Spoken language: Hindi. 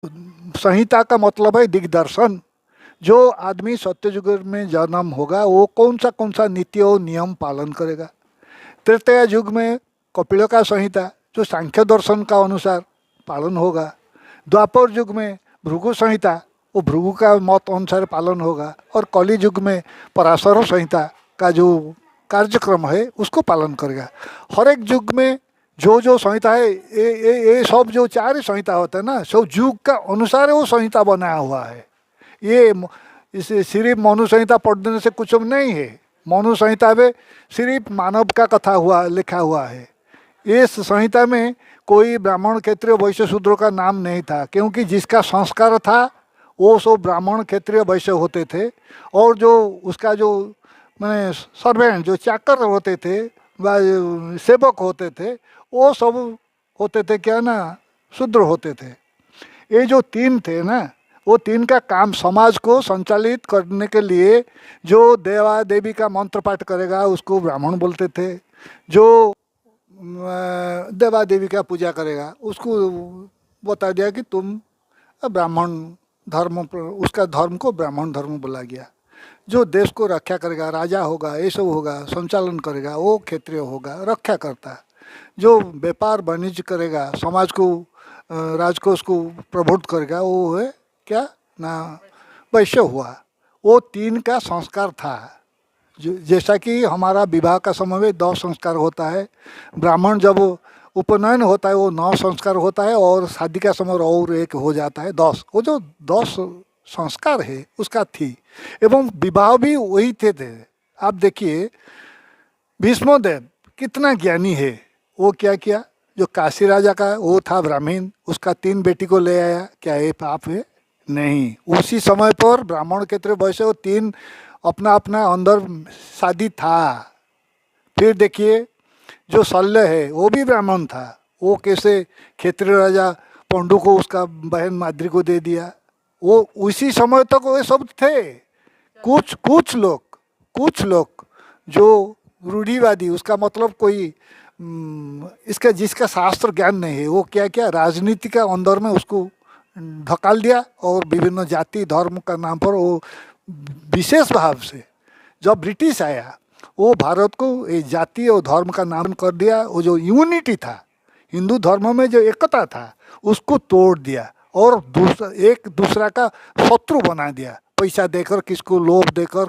संहिता का मतलब है दिग्दर्शन। जो आदमी सत्ययुग में जन्म होगा वो कौन सा नीति और नियम पालन करेगा। त्रेता युग में कपिल का संहिता जो सांख्य दर्शन का अनुसार पालन होगा। द्वापर युग में भृगु संहिता वो भृगु का मत अनुसार पालन होगा। और कलि युग में पराशर संहिता का जो कार्यक्रम है उसको पालन करेगा। हर एक युग में जो जो संहिता है ये सब जो चार ही संहिता होता है ना, सब युग का अनुसार वो संहिता बनाया हुआ है। ये इसे सिर्फ मनु संहिता पढ़ देने से कुछ नहीं है। मनु संहिता में सिर्फ मानव का कथा हुआ लिखा हुआ है। इस संहिता में कोई ब्राह्मण क्षत्रिय वैश्य शूद्र का नाम नहीं था, क्योंकि जिसका संस्कार था वो सब ब्राह्मण क्षत्रिय वैश्य होते थे। और जो उसका जो मैंने सर्वेंट जो चाकर होते थे व सेवक होते थे वो सब होते थे क्या ना, शूद्र होते थे। ये जो तीन थे ना, वो तीन का काम समाज को संचालित करने के लिए जो देवा देवी का मंत्र पाठ करेगा उसको ब्राह्मण बोलते थे। जो देवा देवी का पूजा करेगा उसको बता दिया कि तुम ब्राह्मण धर्म, उसका धर्म को ब्राह्मण धर्म बोला गया। जो देश को रक्षा करेगा, राजा होगा, ये सब होगा, संचालन करेगा, वो क्षत्रिय होगा, रक्षा करता है। जो व्यापार वाणिज्य करेगा, समाज को राजकोष को प्रबुद्ध करेगा, वो है क्या ना, वैश्य हुआ। वो तीन का संस्कार था। जैसा कि हमारा विवाह का समय में 10 संस्कार होता है, ब्राह्मण जब उपनयन होता है वो 9 संस्कार होता है, और शादी का समय और एक हो जाता है 10। वो जो 10 संस्कार है उसका थी। एवं विवाह भी वही थे। आप देखिए भीष्मदेव कितना ज्ञानी है। वो क्या किया, जो काशी राजा का वो था ब्राह्मण, उसका 3 बेटी को ले आया। क्या ये पाप है? नहीं। उसी समय पर ब्राह्मण क्षेत्र वैसे वो 3 अपना अपना अंदर शादी था। फिर देखिए जो शल्य है वो भी ब्राह्मण था। वो कैसे क्षेत्रीय राजा पांडु को उसका बहन माद्री को दे दिया। वो उसी समय तक वो सब थे। कुछ लोग जो रूढ़िवादी, उसका मतलब कोई इसका जिसका शास्त्र ज्ञान नहीं है, वो क्या क्या राजनीति का अंदर में उसको ढकाल दिया। और विभिन्न जाति धर्म का नाम पर वो विशेष भाव से जब ब्रिटिश आया वो भारत को जाति और धर्म का नाम कर दिया। वो जो यूनिटी था, हिंदू धर्म में जो एकता था, उसको तोड़ दिया और एक दूसरा का शत्रु बना दिया। पैसा देकर, किसको लोभ देकर।